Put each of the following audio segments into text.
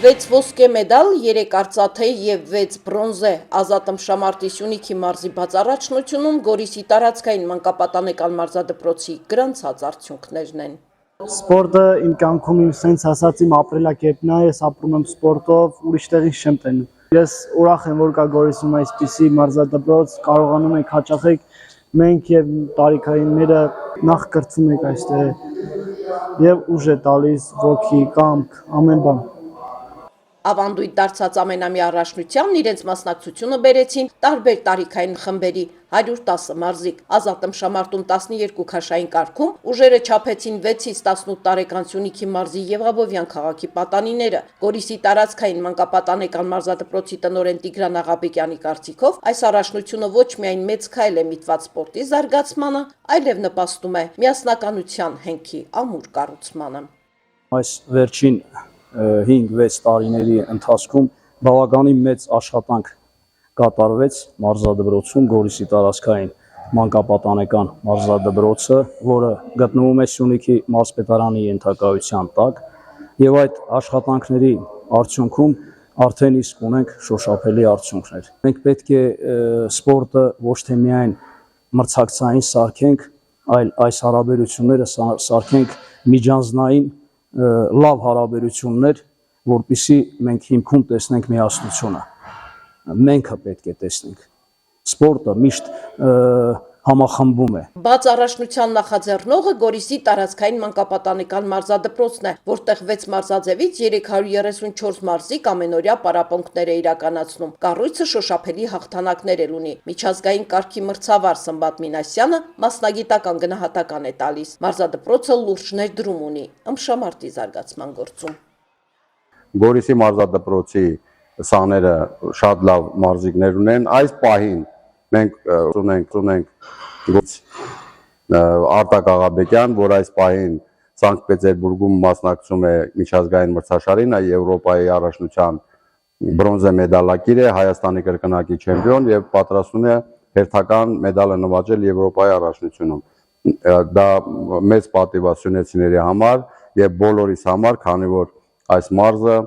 6 ոսկե մեդալ, 3 արծաթե և 6 բրոնզե Ազատ ըմբշամարտի Սյունիքի մարզի բացառաջնությունում Գորիսի տարածքային մանկապատանեկան մարզադպրոցի գրանցած արդյունքներն են։ Սպորտը իմ կյանքում իմ սենց ասած իմ ապրելակերպն է, ես ապրում եմ սպորտով, ուրիշ տեղի չեմ տենում։ Ես ուրախ եմ, որ կա Գորիսում այսպիսի մարզադպրոց, կարողանում ենք հաճախել մենք եւ տարիքայինները նախ կրթվում ենք այստեղ եւ ուժ է տալիս ոգի, կամք, ամեն բան։ Ավանդույթ դարձած ամենամյա առաջնությանն իրենց մասնակցությունը բերեցին տարբեր տարիքային խմբերի 110 մարզիկ։ Ազատ ըմբշամարտում 12 քաշային կարգում ուժերը չափեցին 6-ից 18 տարեկան Սյունիքի մարզի եւ Աբովյան քաղաքի պատանիները։ Գորիսի տարածքային մանկապատանեկան մարզադպրոցի տնօրեն Տիգրան Աղաբեկյանի կարծիքով այս առաջնությունը ոչ միայն մեծ քայլ է միտված սպորտի զարգացմանը, այլև նպաստում է միասնականության հենքի ամուր կառուցմանը։ Այս վերջին 5-6 տարիների ընթացքում բավականին մեծ աշխատանք կատարվեց մարզադպրոցում Գորիսի տարածքային մանկապատանեկան մարզադպրոցը, որը գտնվում է Սյունիքի մարզպետարանի ենթակայության տակ, եւ այդ աշխատանքների արդյունքում արդեն իսկ ունենք շոշափելի արդյունքներ։ Մենք պետք է սպորտը ոչ թե միայն մրցակցային սարքենք, այլ այս հարաբերությունները սարքենք միջանձնային լավ հարաբերություններ, որպեսզի մենք հիմքում տեսնենք միասնությունը։ Մենք պետք է տեսնենք։ Սպորտը միշտ համախմբում է։ Բաց առաջնության նախաձեռնողը Գորիսի տարածքային մանկապատանեկան մարզադպրոցն է, որտեղ 6 մարզաձևից 334 մարզիկ ամենօրյա պարապմունքներ է իրականացնում։ Կառույցը շոշափելի հաղթանակներ էլ ունի։ Միջազգային կարգի մրցավար Սմբատ Մինասյանը մասնագիտական գնահատական է տալիս։ Մարզադպրոցը լուրջ ներդրում ունի ըմբշամարտի զարգացման գործում։ Գորիսի մարզադպրոցի սաները շատ լավ մարզիկներ ունեն։ Այս պահին մենք ունենք Արտակ Աղաբեկյան, որ այս պահին Սանկտ Պետերբուրգում մասնակցում է միջազգային մրցաշարին, Եվրոպայի առաջնության բրոնզե մեդալակիր է, Հայաստանի կրկնակի չեմպիոն եւ պատրաստվում է հերթական մեդալը նվաճել Եվրոպայի առաջնությունում։ Դա մեծ պատիվ է սյունեցիների համար եւ բոլորիս համար, քանի որ այս մարզը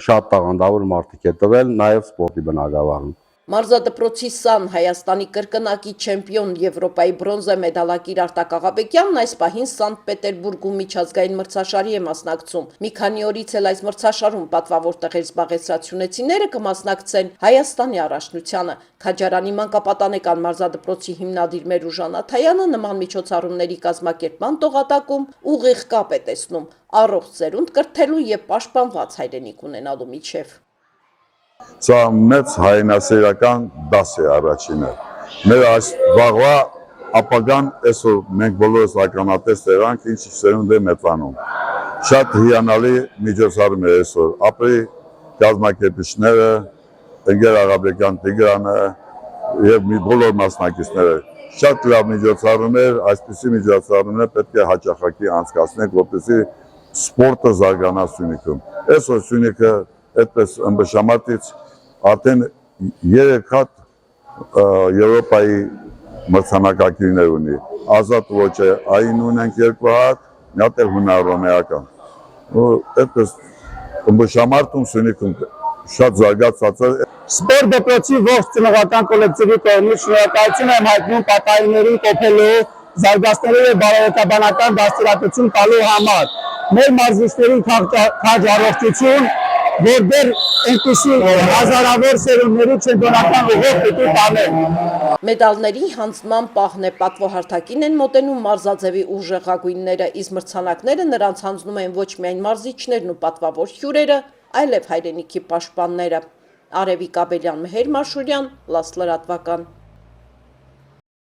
շատ տաղանդավոր մարդիկ է տվել նաեւ սպորտի բնագավառում։ Մարզադպրոցի սան Հայաստանի կրկնակի չեմպիոն Եվրոպայի բրոնզե մեդալակիր Արտակ Աղաբեկյանն այս պահին Սանկտ Պետերբուրգում միջազգային մրցաշարի է մասնակցում։ Մի քանի օրից էլ այս մրցաշարում պատվավոր տեղեր զբաղեցրած սյունեցիները կմասնակցեն Հայաստանի առաջնությանը։ Քաջարանի մանկապատանեկան մարզադպրոցի հիմնադիր Մերուժան Աթայանը նման միջոցառումների կազմակերպման տողատակում ուղիղ կապ է տեսնում առողջ ծերունդ կրթելու եւ պաշտպանված հայրենիք ունենալու միջև։ Սա մեծ հայրենասիրական դաս է առաջինը։ Մեր այս վաղվա ապագան այսօր մենք բոլորս ականատես եղանք, ինչ սերունդ է մեծանում։ Շատ հիանալի միջոցառում է այսօր։ Ապրի կազմակերպիչները, Տիգրան Աղաբեկյան Տիգրանը եւ բոլոր մասնակիցները։ Շատ լավ միջոցառում էր, այսպիսի միջոցառումներ պետք է հաճախակի անցկացնենք, որպեսզի սպորտը զարգանա Սյունիքում։ Այսօր Սյունիքը այդպես ըմբշամարտից արդեն 3 հատ Եվրոպայի մրցանակակիրներ ունի։ Ազատ ոճը այն ունենք 2 հատ, մի հատ էլ հունարոմեական։ Այդպես ըմբշամարտում Սյունիքում շատ զարգացած է։ Սպորտ դպրոցի ողջ ծնողական կոլեկտիվի կողմից շնորհակալություն եմ հայտնում պատանիներին կոփելու, զարգացնելու եւ բարոյական դաստիարակություն տալու համար։ Մեր մարզիչներին քաջ առողջություն, որ դեռ այնպիսի հազարավոր սերունդների չեմպիոնական ուղով պիտի տանեն։ Մեդալների հանձնման պահն է, պատվոհարթակին են մոտենում մարզաձևի ուժեղագույնները, իսկ մրցանակները նրանց հանձնում են ոչ միայն մարզիչներն ու պատվավոր հյուրերը, այլև հայրենիքի պաշտպանները։ Արևիկ Աբելյան, Մեհեր Մաշուրյան, Լաս լրատվական։